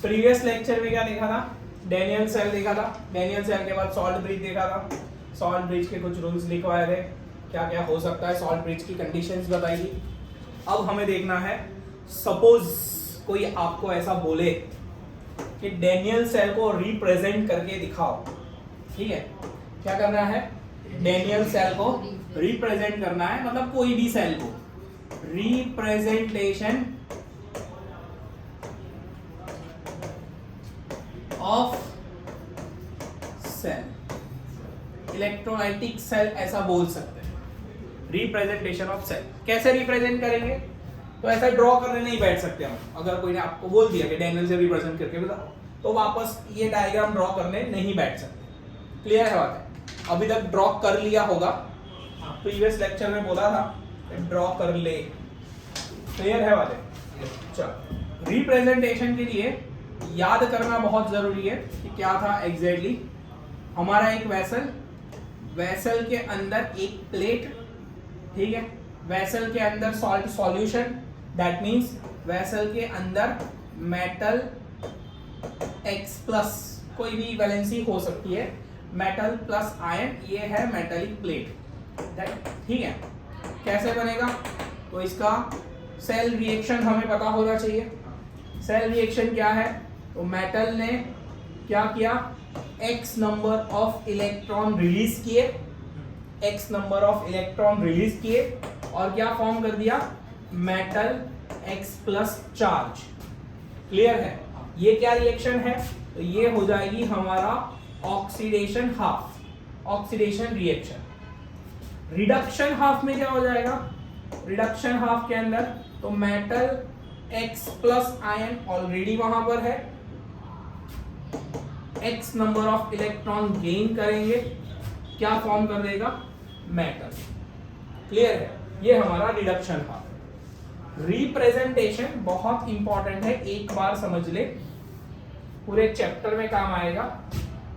Previous lecture में क्या देखा था, डैनियल सेल देखा था, डैनियल सेल के बाद सॉल्ट ब्रिज देखा था, सॉल्ट ब्रिज के कुछ रूल्स लिखवाए थे, क्या क्या हो सकता है, सॉल्ट ब्रिज की कंडीशंस बताई थी। अब हमें देखना है, सपोज कोई आपको ऐसा बोले कि डैनियल सेल को रिप्रेजेंट करके दिखाओ, ठीक है, क्या करना है, डैनियल सेल को रिप्रेजेंट करना है, मतलब कोई भी सेल को, representation of cell, electrolytic cell ऐसा बोल सकते हैं, रिप्रेजेंटेशन ऑफ सेल। कैसे रिप्रेजेंट करेंगे, तो ऐसा ड्रॉ करने नहीं बैठ सकते हम। अगर कोई ने आपको बोल दिया कि डैनियल से रिप्रेजेंट करके बताओ, तो वापस ये डायग्राम ड्रॉ करने नहीं बैठ सकते। क्लियर है बात है? अभी तक ड्रॉ कर लिया होगा, प्रीवियस लेक्चर में बोला था ड्रॉ कर ले। क्लियर है बात है? चलो, रिप्रेजेंटेशन के लिए याद करना बहुत जरूरी है कि क्या था एग्जैक्टली। हमारा एक वेसल, वेसल के अंदर एक प्लेट, ठीक है, वेसल के अंदर salt solution, that means vessel के अंदर मेटल X प्लस, कोई भी वैलेंसी हो सकती है, मेटल प्लस आयन, ये है मेटालिक प्लेट, ठीक है। कैसे बनेगा, तो इसका सेल रिएक्शन हमें पता होना चाहिए। सेल रिएक्शन क्या है, तो मेटल ने क्या किया, X number of electron release किए, X number of electron release किए और क्या फॉर्म कर दिया, metal X plus charge. Clear है? ये क्या रिएक्शन है, तो ये हो जाएगी हमारा oxidation half, oxidation reaction. Reduction half में क्या हो जाएगा, रिडक्शन हाफ के अंदर तो metal X plus ion already वहां पर है, X number of electron gain करेंगे, क्या फॉर्म कर देगा, मेटल। क्लियर है? ये हमारा रिडक्शन हाफ। रिप्रेजेंटेशन बहुत इंपॉर्टेंट है, एक बार समझ ले, पूरे चैप्टर में काम आएगा।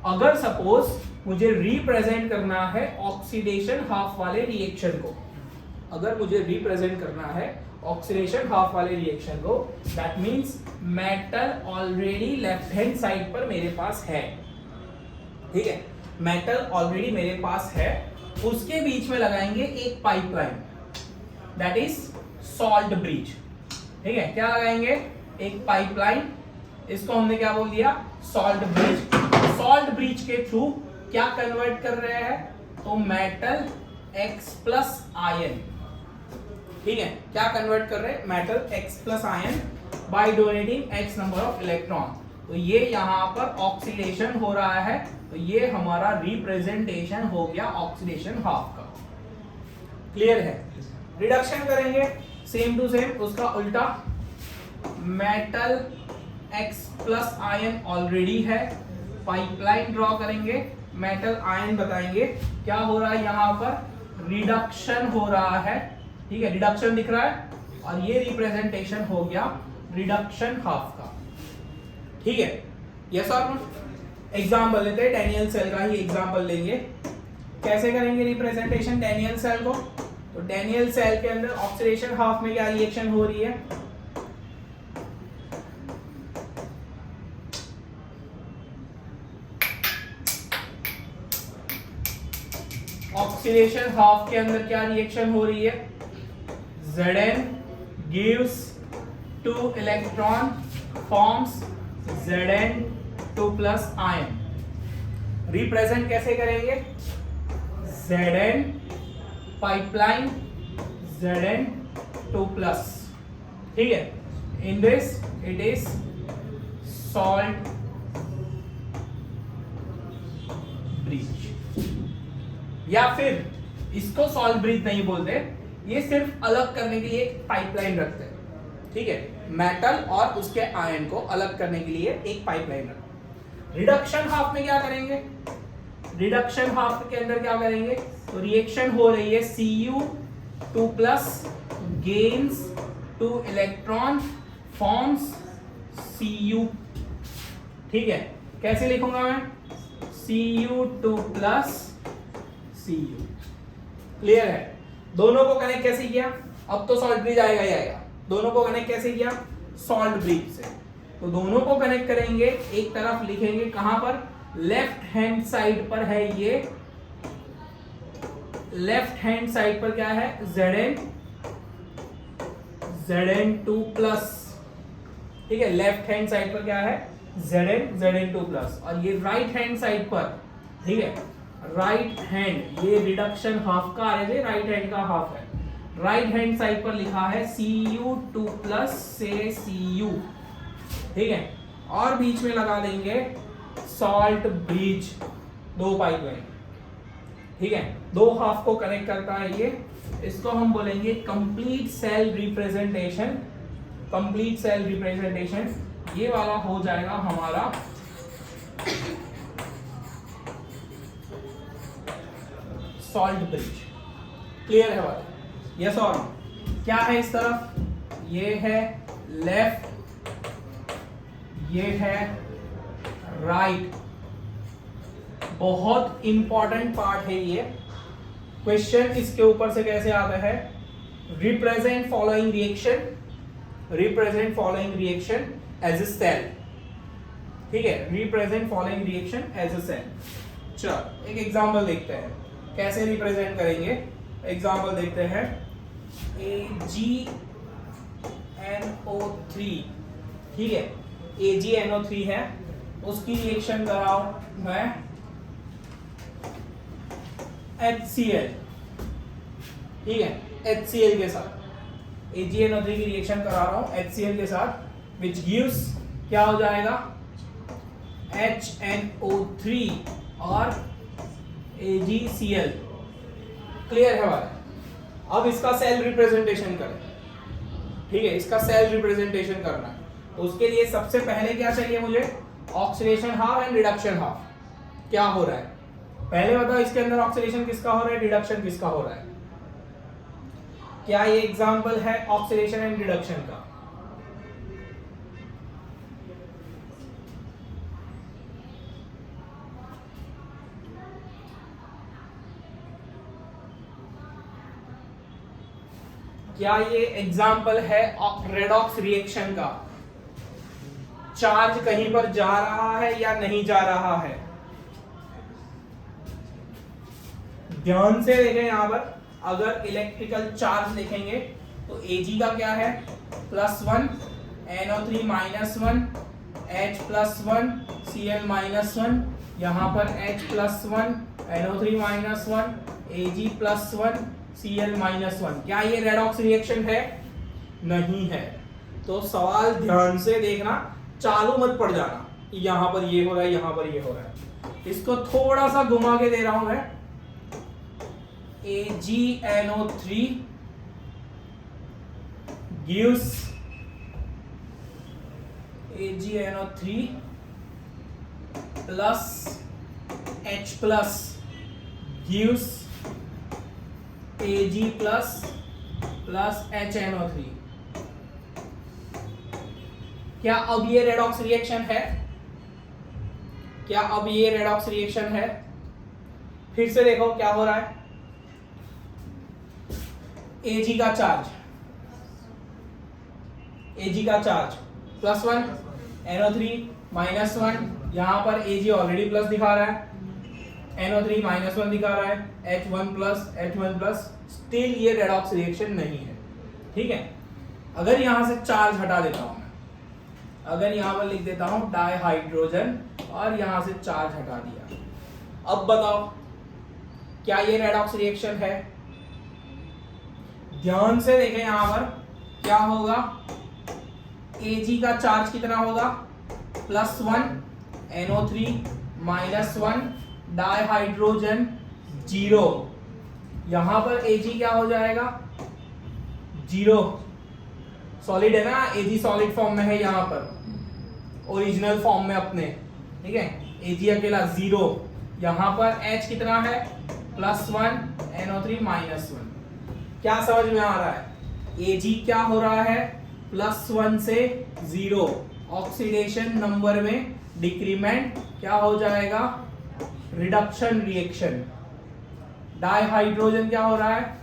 अगर सपोज मुझे रिप्रेजेंट करना है ऑक्सीडेशन हाफ वाले रिएक्शन को, अगर मुझे रिप्रेजेंट करना है ऑक्सीडेशन हाफ वाले रिएक्शन को, that means metal already left hand side पर मेरे पास है, ठीक है, मेटल ऑलरेडी मेरे पास है, उसके बीच में लगाएंगे एक pipeline, that is salt bridge, ठीक है। क्या लगाएंगे, एक पाइपलाइन, इसको हमने क्या बोल दिया, सॉल्ट ब्रिज। सॉल्ट ब्रिज के थ्रू क्या कन्वर्ट कर रहे हैं, तो मेटल X प्लस आयन, ठीक है, क्या कन्वर्ट कर रहे हैं, metal X plus ion bye donating X number of electron. तो ये यहां पर ऑक्सीडेशन हो रहा है, तो ये हमारा रिप्रेजेंटेशन हो गया ऑक्सीडेशन हाफ का। क्लियर है? रिडक्शन करेंगे सेम टू सेम, उसका उल्टा, metal X plus ion already है, पाइपलाइन ड्रॉ करेंगे, मेटल आयन बताएंगे, क्या हो रहा है यहां पर, रिडक्शन हो रहा है, ठीक है, रिडक्शन दिख रहा है, और ये रिप्रेजेंटेशन हो गया रिडक्शन हाफ का, ठीक है। यस और नो? एग्जाम्पल लेते हैं, डैनियल सेल का ही एग्जाम्पल लेंगे। कैसे करेंगे रिप्रेजेंटेशन डैनियल सेल को, तो डैनियल सेल के अंदर ऑक्सीडेशन हाफ में क्या रिएक्शन हो रही है, ऑक्सीडेशन हाफ के अंदर क्या रिएक्शन हो रही है, Zn gives 2 electron forms Zn2 plus ion। Represent कैसे करेंगे, Zn पाइपलाइन Zn2 plus, ठीक है। In this it is salt bridge, या फिर इसको सॉल्ट ब्रिज नहीं बोलते, ये सिर्फ अलग करने के लिए एक पाइपलाइन रखते हैं, ठीक है, मेटल और उसके आयन को अलग करने के लिए एक पाइपलाइन रखते हैं। रिडक्शन हाफ में क्या करेंगे, रिडक्शन हाफ के अंदर क्या करेंगे, तो रिएक्शन हो रही है Cu2 plus gains 2 electron forms Cu, ठीक है। कैसे लिखूंगा मैं, Cu2 प्लस Cu। क्लियर है? दोनों को कनेक्ट कैसे किया, अब तो सॉल्ट ब्रिज आएगा ही आएगा, दोनों को कनेक्ट कैसे किया, सॉल्ट ब्रिज से। तो दोनों को कनेक्ट करेंगे, एक तरफ लिखेंगे कहां पर, लेफ्ट हैंड साइड पर है ये, लेफ्ट हैंड साइड पर क्या है, Zn2 प्लस, ठीक है, लेफ्ट हैंड साइड पर क्या है, Zn2 प्लस, और ये राइट हैंड साइड पर, ठीक है, राइट हैंड, ये रिडक्शन हाफ का है, राइट हैंड का हाफ है, राइट हैंड साइड पर लिखा है Cu2 प्लस से Cu, ठीक है, और बीच में लगा देंगे सॉल्ट ब्रिज, 2 पाइप लाइन, ठीक है, 2 हाफ को कनेक्ट करता है ये, इसको हम बोलेंगे complete cell representation, complete cell representation, ये वाला हो जाएगा हमारा सॉल्ट ब्रिज। क्लियर है बात, यस और नो? क्या है इस तरफ, ये है लेफ्ट, ये है राइट, बहुत इंपॉर्टेंट पार्ट है ये, क्वेश्चन इसके ऊपर से कैसे आता है, represent following reaction, represent following reaction as a cell, ठीक है, represent following reaction as a cell. चलो एक एग्जांपल देखते हैं कैसे रिप्रेजेंट करेंगे, एग्जांपल देखते हैं, AgNO3, ठीक है, AgNO3 है, उसकी रिएक्शन कराओ मैं HCl, ठीक है, HCl के साथ, AgNO3 की रिएक्शन करा रहा हूं HCl के साथ, which gives क्या हो जाएगा, HNO3 और AgCl। क्लियर है बात? अब इसका सेल रिप्रेजेंटेशन करें, ठीक है, इसका सेल रिप्रेजेंटेशन करना है, तो उसके लिए सबसे पहले क्या चाहिए मुझे, oxidation half and reduction half, क्या हो रहा है पहले बताओ, इसके अंदर ऑक्सीडेशन किसका हो रहा है, रिडक्शन किसका हो रहा है, क्या ये एग्जांपल है ऑक्सीडेशन एंड रिडक्शन का, क्या ये एग्जाम्पल है रेडॉक्स रिएक्शन का, चार्ज कहीं पर जा रहा है या नहीं जा रहा है, ध्यान से देखें यहां पर, अगर इलेक्ट्रिकल चार्ज देखेंगे तो Ag का क्या है, +1, NO3 -1, H+1, Cl -1, यहां पर H+1, NO3 -1, Ag+1, Cl -1, क्या ये रेडॉक्स रिएक्शन है, नहीं है, तो सवाल ध्यान से देखना, चालू मत पड़ जाना, यहां पर ये हो रहा है, यहां पर ये हो रहा है, इसको थोड़ा सा घुमा के दे रहा हूं मैं, AgNO3 gives AgNO3 plus H plus gives Ag plus HNO3। क्या अब ये रेडॉक्स रिएक्शन है, क्या अब ये रेडॉक्स रिएक्शन है, फिर से देखो क्या हो रहा है, Ag का चार्ज, Ag का चार्ज +1, NO3 -1, यहां पर Ag ऑलरेडी प्लस दिखा रहा है, NO3 -1 दिखा रहा है, H1+, स्टिल ये रेडॉक्स रिएक्शन नहीं है, ठीक है। अगर यहां से चार्ज हटा देता हूं मैं, अगर यहां पर लिख देता हूं डाइहाइड्रोजन और यहां से चार्ज हटा दिया, अब बताओ क्या ये रेडॉक्स रिएक्शन है, ध्यान से देखें यहां पर क्या होगा, Ag का चार्ज कितना होगा, +1, NO3 -1, डाइहाइड्रोजन 0, यहां पर Ag क्या हो जाएगा, 0, सॉलिड है ना, Ag सॉलिड फॉर्म में है यहां पर, ओरिजिनल फॉर्म में अपने, ठीक है, Ag अकेला 0, यहां पर H कितना है, +1, NO3 -1, क्या समझ में आ रहा है, Ag क्या हो रहा है, +1 से 0, ऑक्सीडेशन नंबर में डिक्रीमेंट, क्या हो जाएगा, रिडक्शन रिएक्शन, डाइहाइड्रोजन क्या हो रहा है,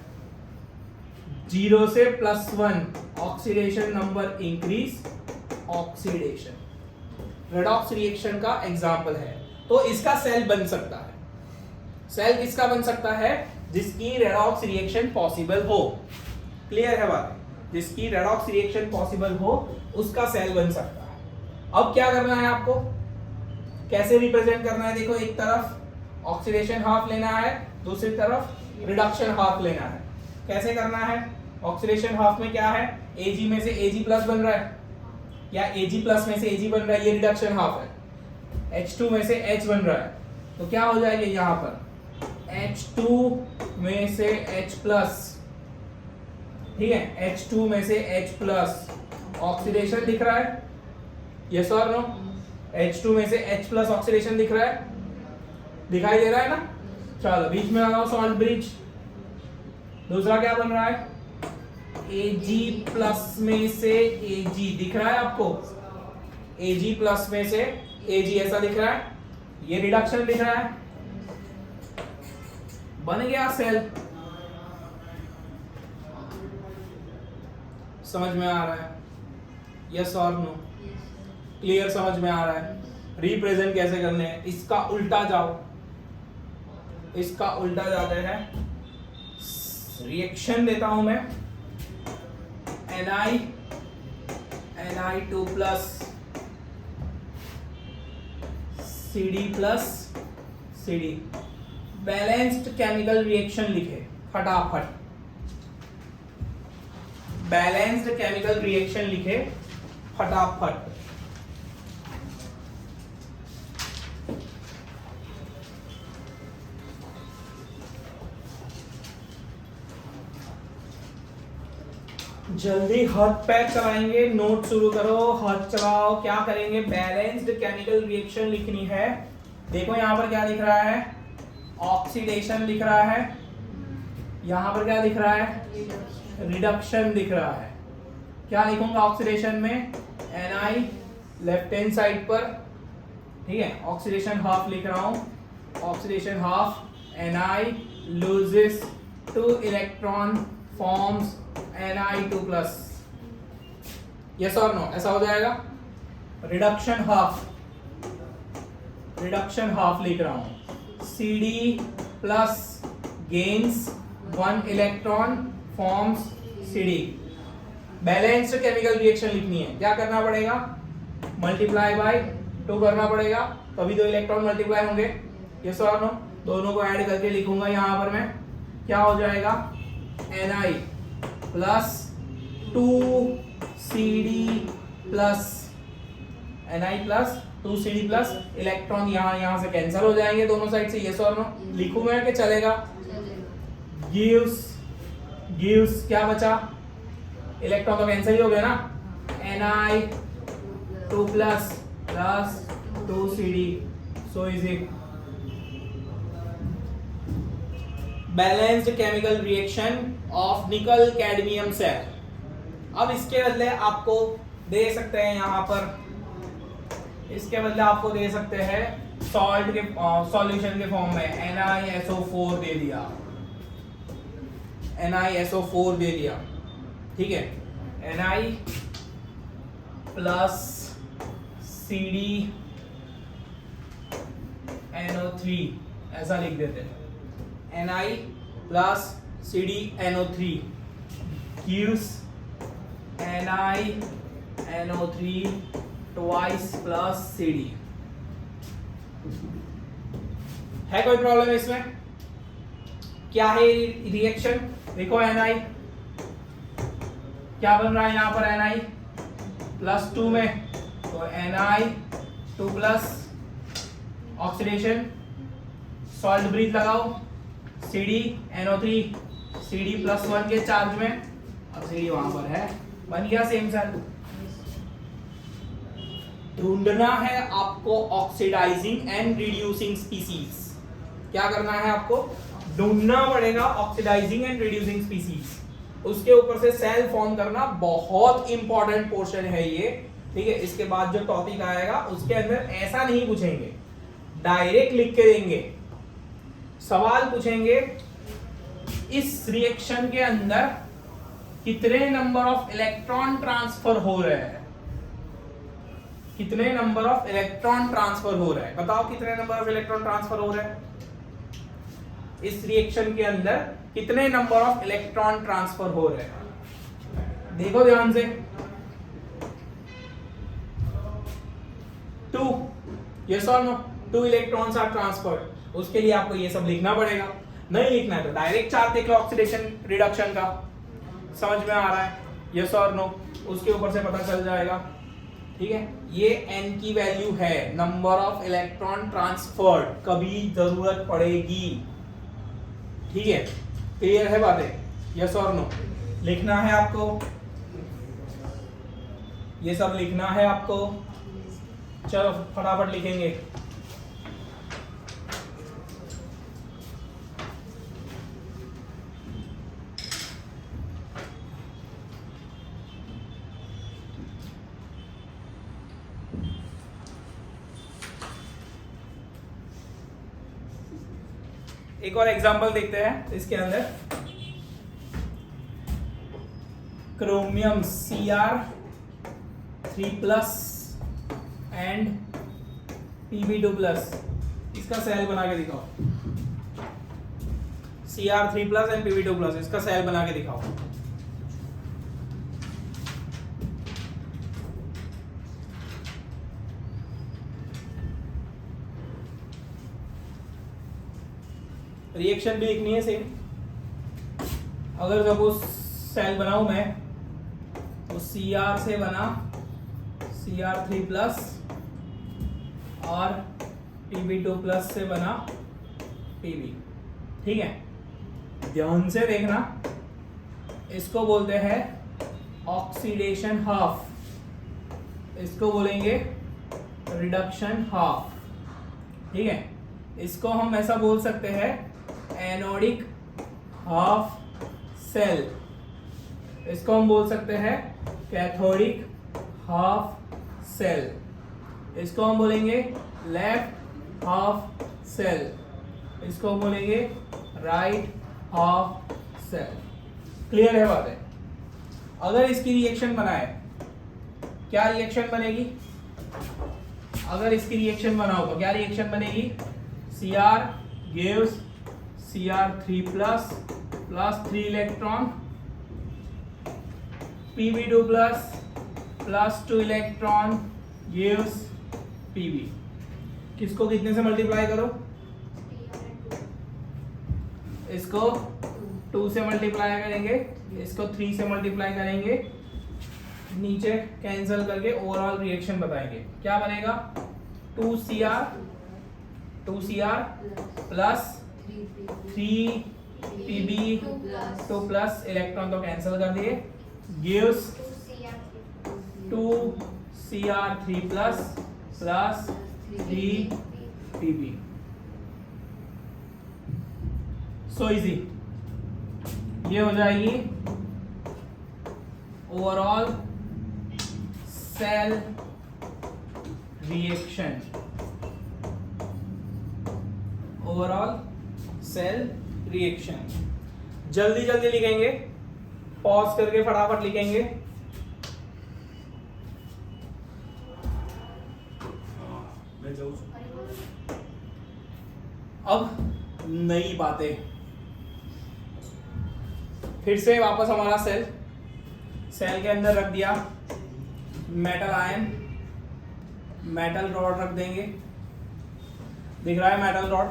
0 से +1, oxidation number increase, oxidation. Redox reaction का एग्जाम्पल है। तो इसका सेल बन सकता है। सेल किसका बन सकता है? जिसकी रेडॉक्स रिएक्शन पॉसिबल हो। क्लियर है बात? जिसकी रेडॉक्स रिएक्शन पॉसिबल हो उसका सेल बन सकता है। अब क्या करना है आपको, कैसे रिप्रेजेंट करना है? देखो, एक तरफ ऑक्सीडेशन हाफ लेना है, दूसरी तरफ रिडक्शन हाफ लेना है। कैसे करना है? ऑक्सीडेशन हाफ में क्या है? Ag में से Ag प्लस बन रहा है, या Ag प्लस में से Ag बन रहा है, ये रिडक्शन हाफ है। H2 में से H बन रहा है, तो क्या हो जाएगा यहां पर? H2 में से H प्लस, ठीक है, H2 में से H प्लस ऑक्सीडेशन दिख रहा है, यस और नो? H2 में से H प्लस ऑक्सीडेशन दिख रहा है, दिखाई दे रहा है ना? चलो बीच में लगाओ सॉल्ट ब्रिज। दूसरा क्या बन रहा है? Ag प्लस में से Ag दिख रहा है आपको? Ag प्लस में से Ag ऐसा दिख रहा है, ये रिडक्शन दिख रहा है, बन गया सेल। समझ में आ रहा है? यस और नो? क्लियर? समझ में आ रहा है? रिप्रेजेंट कैसे करने हैं? इसका उल्टा जाओ, इसका उल्टा जाते हैं। रिएक्शन देता हूं मैं, Ni2 plus Cd plus Cd, balanced chemical reaction लिखे फटाफट। बैलेंस्ड केमिकल रिएक्शन लिखे फटाफट। जल्दी हाथ पैर चलाएंगे, नोट शुरू करो, हाथ चलाओ। क्या करेंगे? बैलेंस्ड केमिकल रिएक्शन लिखनी है। देखो यहां पर क्या दिख रहा है? ऑक्सीडेशन दिख रहा है। यहां पर क्या दिख रहा है? रिडक्शन दिख रहा है। क्या लिखूंगा ऑक्सीडेशन में? Ni लेफ्ट हैंड साइड पर, ठीक है, ऑक्सीडेशन हाफ लिख रहा हूं। Oxidation half, Ni loses 2 electron, forms Ni2 plus. Yes और नो? ऐसा हो जाएगा। रिडक्शन हाफ, रिडक्शन हाफ लिख रहा हूं। Cd plus gains 1 electron, forms Cd। Balanced chemical reaction लिखनी है, क्या करना पड़ेगा? मल्टीप्लाई बाय 2 करना पड़ेगा, तभी 2 इलेक्ट्रॉन मल्टीप्लाई होंगे। यस और नो? दोनों को ऐड करके लिखूंगा यहां पर मैं, क्या हो जाएगा? Ni plus 2Cd plus, Ni plus 2Cd plus, electron यहां से कैंसिल हो जाएंगे दोनों साइड से। यस और नो? लिखूंगा कि चलेगा? गिव्स क्या बचा? इलेक्ट्रॉन तो कैंसिल ही हो गया ना। Ni2 plus plus 2Cd, so is it balanced chemical reaction of nickel cadmium cell. अब इसके बदले आपको दे सकते हैं यहां पर, इसके बदले आपको दे सकते हैं सॉल्ट के सॉल्यूशन के फॉर्म में NiSO4 दे दिया, NiSO4 दे दिया, ठीक है। Ni प्लस Cd NO3 ऐसा लिख देते हैं। Ni plus Cd NO3 gives NiNO3 twice plus Cd। है कोई प्रॉब्लम इसमें? क्या है रिएक्शन? देखो Ni क्या बन रहा है यहां पर? Ni प्लस 2 में, तो Ni2 plus oxidation, salt bridge लगाओ, Cd NO3, Cd प्लस 1 के चार्ज में, अब Cd वहां पर है, बन गया सेम सेल। ढूंढना है आपको ऑक्सीडाइजिंग एंड रिड्यूसिंग स्पीसीज। क्या करना है आपको? ढूंढना पड़ेगा ऑक्सीडाइजिंग एंड रिड्यूसिंग स्पीसीज, उसके ऊपर से सेल फॉर्म करना बहुत इंपॉर्टेंट पोर्शन है ये, ठीक है। इसके बाद जो टॉपिक आएगा उसके अंदर ऐसा नहीं पूछेंगे, डायरेक्ट लिख के देंगे। सवाल पूछेंगे इस रिएक्शन के अंदर कितने नंबर ऑफ इलेक्ट्रॉन ट्रांसफर हो रहे हैं, कितने नंबर ऑफ इलेक्ट्रॉन ट्रांसफर हो रहा है, बताओ कितने नंबर ऑफ इलेक्ट्रॉन ट्रांसफर हो रहा है इस रिएक्शन के अंदर, कितने नंबर ऑफ इलेक्ट्रॉन ट्रांसफर हो रहे हैं, देखो ध्यान से। 2, यस और नो, 2 इलेक्ट्रॉन्स आर ट्रांसफर्ड। उसके लिए आपको ये सब लिखना पड़ेगा, नहीं लिखना है तो डायरेक्ट चार्ट देख लो ऑक्सीडेशन रिडक्शन का, समझ में आ रहा है, यस और नो, उसके ऊपर से पता चल जाएगा। ठीक है, ये n की वैल्यू है, नंबर ऑफ इलेक्ट्रॉन ट्रांसफर्ड, कभी जरूरत पड़ेगी। ठीक है, क्लियर है बातें, यस और नो, लिखना है आपको, ये सब लिखना है आपको। चलो फटाफट लिखेंगे। एक और एग्जांपल देखते हैं इसके अंदर। क्रोमियम Cr3+ एंड Pb2+, इसका सेल बना के दिखाओ। Cr3+ एंड Pb2+, इसका सेल बना के दिखाओ। रिएक्शन भी लिखनी है सेम। अगर सपोज सेल बनाऊं मैं तो Cr से बना Cr3+ और Pb2+ से बना Pb। ठीक है, ध्यान से देखना, इसको बोलते हैं ऑक्सीडेशन हाफ, इसको बोलेंगे रिडक्शन हाफ। ठीक है, इसको हम ऐसा बोल सकते हैं एनोडिक हाफ सेल, इसको हम बोल सकते हैं कैथोडिक हाफ सेल, इसको हम बोलेंगे लेफ्ट हाफ सेल, इसको हम बोलेंगे राइट हाफ सेल। क्लियर है बात है? अगर इसकी रिएक्शन बनाए, क्या रिएक्शन बनेगी? अगर इसकी रिएक्शन बनाओ तो क्या रिएक्शन बनेगी? Cr gives Cr3+ plus 3 electron, Pb2+ plus 2 electron gives Pb। किसको कितने से मल्टीप्लाई करो? इसको 2 से मल्टीप्लाई करेंगे, इसको 3 से मल्टीप्लाई करेंगे, नीचे कैंसिल करके ओवरऑल रिएक्शन बताएंगे। क्या बनेगा? 2Cr प्लस 3Pb2+ इलेक्ट्रॉन तो कैंसिल कर दिए, gives 2Cr3+ plus 3Pb। So easy, ये हो जाएगी overall cell reaction, overall cell reaction. जल्दी जल्दी लिखेंगे, पॉज करके फटाफट लिखेंगे। अब नई बातें, फिर से वापस हमारा सेल के अंदर रख दिया मेटल आयन, मेटल रॉड रख देंगे। दिख रहा है मेटल रॉड?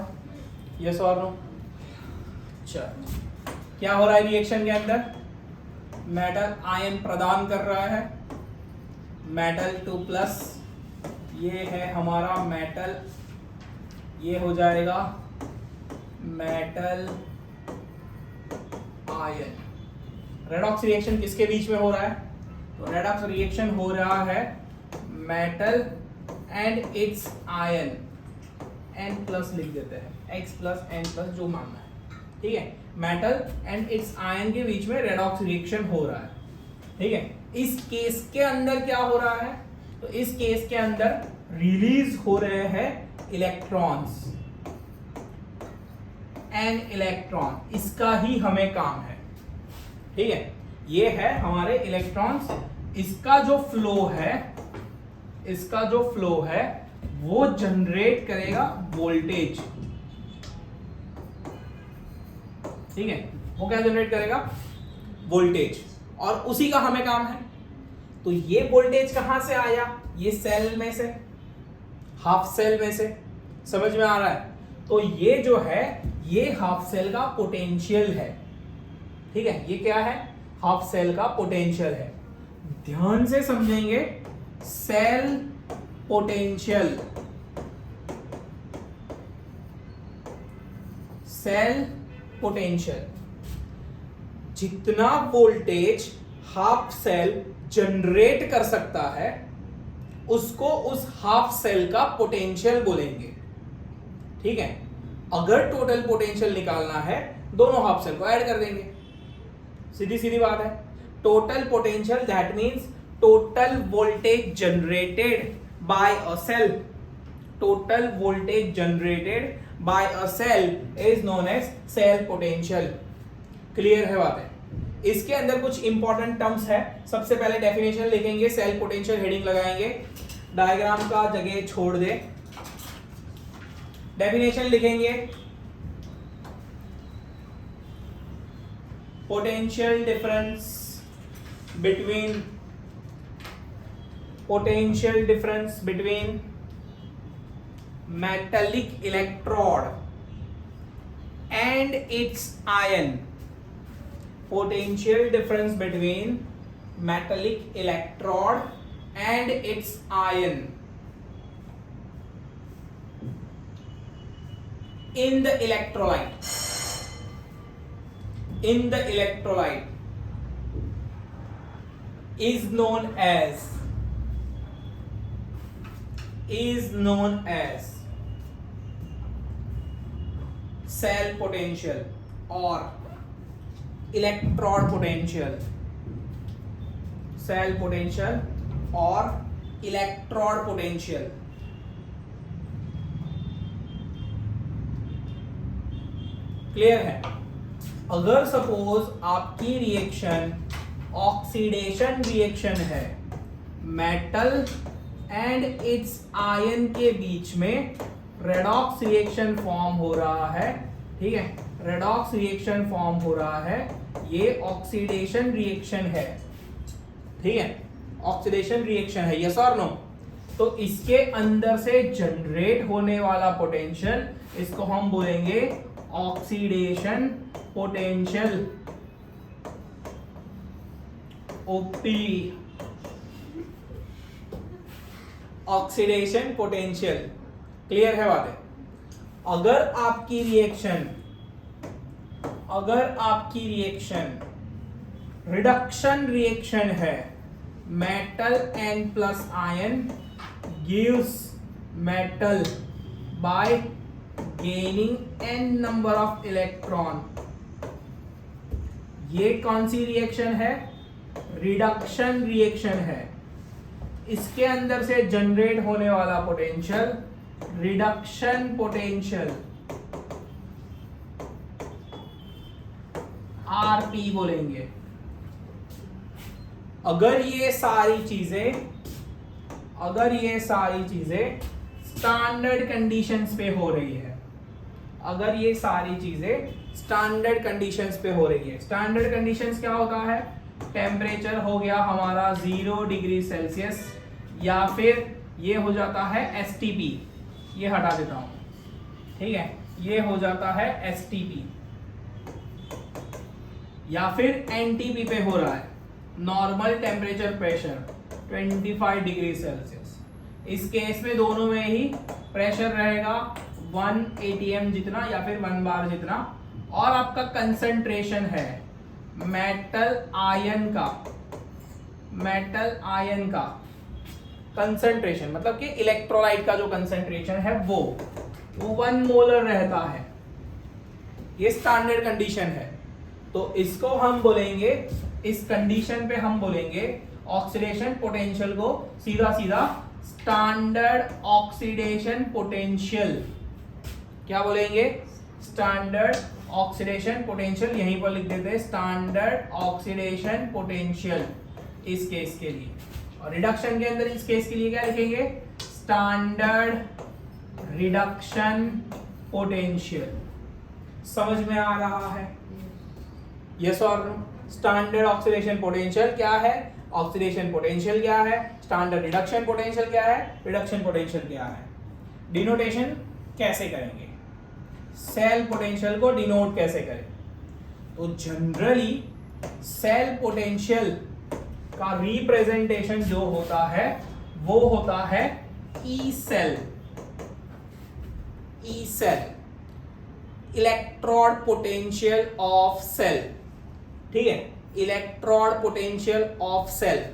यस और नो? चलो, क्या हो रहा है रिएक्शन के अंदर? मेटल आयन प्रदान कर रहा है मेटल 2+, ये है हमारा मेटल, ये हो जाएगा मेटल आयन। रेडॉक्स रिएक्शन किसके बीच में हो रहा है? तो रेडॉक्स रिएक्शन हो रहा है metal and its ion, N+ लिख देते हैं, X+N+, जो मानना है। ठीक है, मेटल एंड इट्स आयन के बीच में रेडॉक्स रिएक्शन हो रहा है। ठीक है, इस केस के अंदर क्या हो रहा है? तो इस केस के अंदर रिलीज हो रहे हैं इलेक्ट्रॉन्स, एन इलेक्ट्रॉन, इसका ही हमें काम है। ठीक है, ये है हमारे इलेक्ट्रॉन्स, इसका जो फ्लो है, इसका जो फ्लो है वो जनरेट करेगा वोल्टेज। ठीक है, वो क्या जनरेट करेगा? वोल्टेज। और उसी का हमें काम है। तो ये वोल्टेज कहां से आया? ये सेल में से, हाफ सेल में से। समझ में आ रहा है? तो ये जो है ये हाफ सेल का पोटेंशियल है। ठीक है, ये क्या है? हाफ सेल का पोटेंशियल है। ध्यान से समझेंगे, सेल पोटेंशियल, सेल पोटेंशियल, जितना वोल्टेज हाफ सेल जनरेट कर सकता है उसको उस हाफ सेल का पोटेंशियल बोलेंगे। ठीक है, अगर टोटल पोटेंशियल निकालना है दोनों हाफ सेल को ऐड कर देंगे, सीधी सीधी बात है। Total potential that means total voltage generated by a cell, total voltage generated by a cell is known as cell potential. Clear है बात है? इसके अंदर कुछ इंपॉर्टेंट टर्म्स है। सबसे पहले डेफिनेशन लिखेंगे, सेल पोटेंशियल हेडिंग लगाएंगे, डायग्राम का जगह छोड़ दे, डेफिनेशन लिखेंगे। Potential difference between, potential difference between metallic electrode and its ion, potential difference between metallic electrode and its ion in the electrolyte, in the electrolyte is known as cell potential or electrode potential, cell potential और electrode potential. Clear है? अगर suppose आपकी reaction oxidation reaction है, metal and its ion के बीच में redox reaction form हो रहा है। ठीक है, रेडॉक्स रिएक्शन फॉर्म हो रहा है, ये ऑक्सीडेशन रिएक्शन है। ठीक है, ऑक्सीडेशन रिएक्शन है, यस और नो? तो इसके अंदर से जनरेट होने वाला पोटेंशियल, इसको हम बोलेंगे oxidation potential, OP, oxidation potential. Clear है बात है? अगर आपकी रिएक्शन रिडक्शन रिएक्शन है, metal n plus ion gives metal by gaining n number of electron, ये कौन सी रिएक्शन है? रिडक्शन रिएक्शन है। इसके अंदर से जनरेट होने वाला पोटेंशियल रिडक्शन पोटेंशियल, आरपी बोलेंगे। अगर ये सारी चीजें स्टैंडर्ड कंडीशंस पे हो रही है, अगर ये सारी चीजें स्टैंडर्ड कंडीशंस पे हो रही है, स्टैंडर्ड कंडीशंस क्या होता है? टेम्परेचर हो गया हमारा 0 डिग्री सेल्सियस, या फिर ये हो जाता है एसटीपी, ये हटा देता हूं, ठीक है, ये हो जाता है एसटीपी, या फिर एनटीपी पे हो रहा है, normal temperature pressure 25 degree Celsius. इस केस में दोनों में ही प्रेशर रहेगा 1 atm जितना या फिर 1 बार जितना, और आपका कंसंट्रेशन है मेटल आयन का कंसंट्रेशन, मतलब कि इलेक्ट्रोलाइट का जो कंसंट्रेशन है वो 1 मोलर रहता है। ये स्टैंडर्ड कंडीशन है। तो इसको हम बोलेंगे, इस कंडीशन पे हम बोलेंगे ऑक्सीडेशन पोटेंशियल को सीधा सीधा स्टैंडर्ड ऑक्सीडेशन पोटेंशियल। क्या बोलेंगे? स्टैंडर्ड ऑक्सीडेशन पोटेंशियल, यहीं पर लिख देते हैं स्टैंडर्ड ऑक्सीडेशन पोटेंशियल इस केस के लिए। और रिडक्शन के अंदर इस केस के लिए क्या लिखेंगे, स्टैंडर्ड रिडक्शन पोटेंशियल। समझ में आ रहा है? यस और नो? स्टैंडर्ड ऑक्सीडेशन पोटेंशियल क्या है, ऑक्सीडेशन पोटेंशियल क्या है, स्टैंडर्ड रिडक्शन पोटेंशियल क्या है, रिडक्शन पोटेंशियल क्या है। डिनोटेशन कैसे करेंगे, सेल पोटेंशियल को डिनोट कैसे करें? तो जनरली सेल पोटेंशियल का रिप्रेजेंटेशन जो होता है वो होता है E cell. E cell, electrode potential of cell, ठीक है, इलेक्ट्रोड पोटेंशियल ऑफ सेल,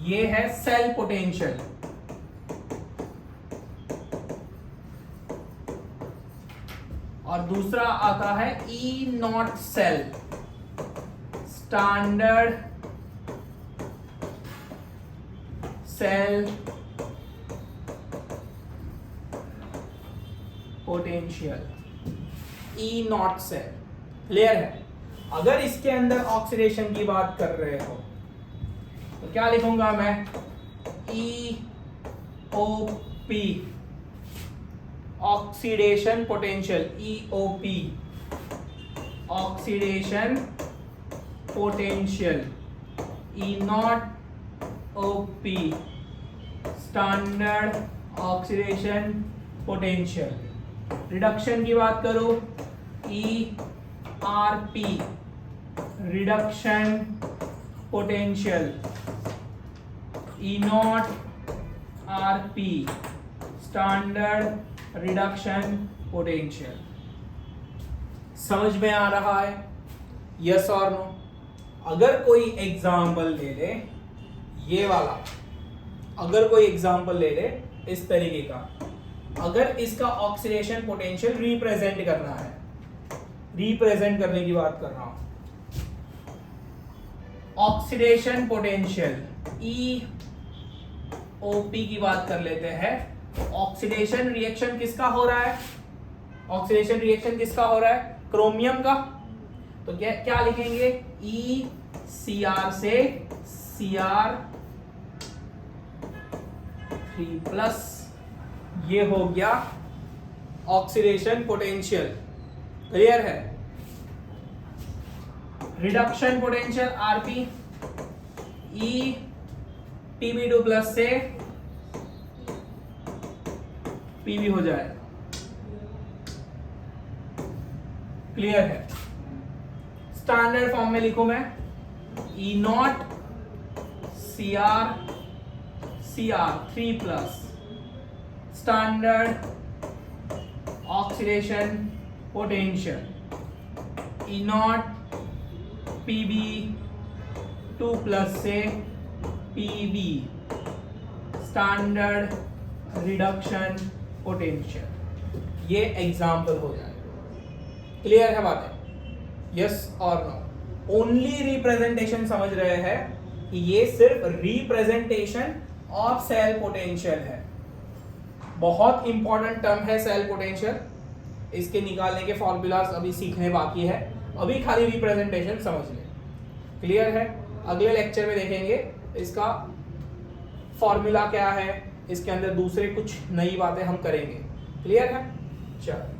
ये है सेल पोटेंशियल। और दूसरा आता है E naught cell, standard cell potential, E naught cell. Clear है? अगर इसके अंदर ऑक्सीडेशन की बात कर रहे हो तो क्या लिखूंगा मैं, E O P, oxidation potential, E O P, oxidation potential, E naught O P, standard oxidation potential. Reduction की बात करो, E R P, reduction potential, E naught R P, standard reduction potential. समझ में आ रहा है? यस और no? अगर कोई एग्जाम्पल ले ले, ये वाला अगर कोई एग्जाम्पल ले ले इस तरीके का, अगर इसका ऑक्सीडेशन पोटेंशियल रिप्रेजेंट करना है, रिप्रेजेंट करने की बात कर रहा हूं, oxidation potential E O P की बात कर लेते हैं। ऑक्सीडेशन रिएक्शन किसका हो रहा है, ऑक्सीडेशन रिएक्शन किसका हो रहा है, क्रोमियम का। तो क्या लिखेंगे, ई सी आर से Cr 3+, ये हो गया ऑक्सीडेशन पोटेंशियल। क्लियर है? रिडक्शन पोटेंशियल आरपी, ई Pb2+ से Pb हो जाएगा। क्लियर है? स्टैंडर्ड फॉर्म में लिखूं मैं, E naught Cr 3+, standard oxidation potential, E naught Pb2+ से Pb, स्टैंडर्ड रिडक्शन पोटेंशियल। ये एग्जाम्पल हो जाएगा। क्लियर है बातें? यस और नो? ओनली रिप्रेजेंटेशन समझ रहे हैं कि ये सिर्फ रिप्रेजेंटेशन ऑफ सेल पोटेंशियल है। बहुत इंपॉर्टेंट टर्म है सेल पोटेंशियल, इसके निकालने के फॉर्मूलाज अभी सीखने बाकी है, अभी खाली रिप्रेजेंटेशन समझ लें। क्लियर है? अगले लेक्चर में देखेंगे इसका फॉर्मूला क्या है, इसके अंदर दूसरे कुछ नई बातें हम करेंगे। क्लियर है? चलो।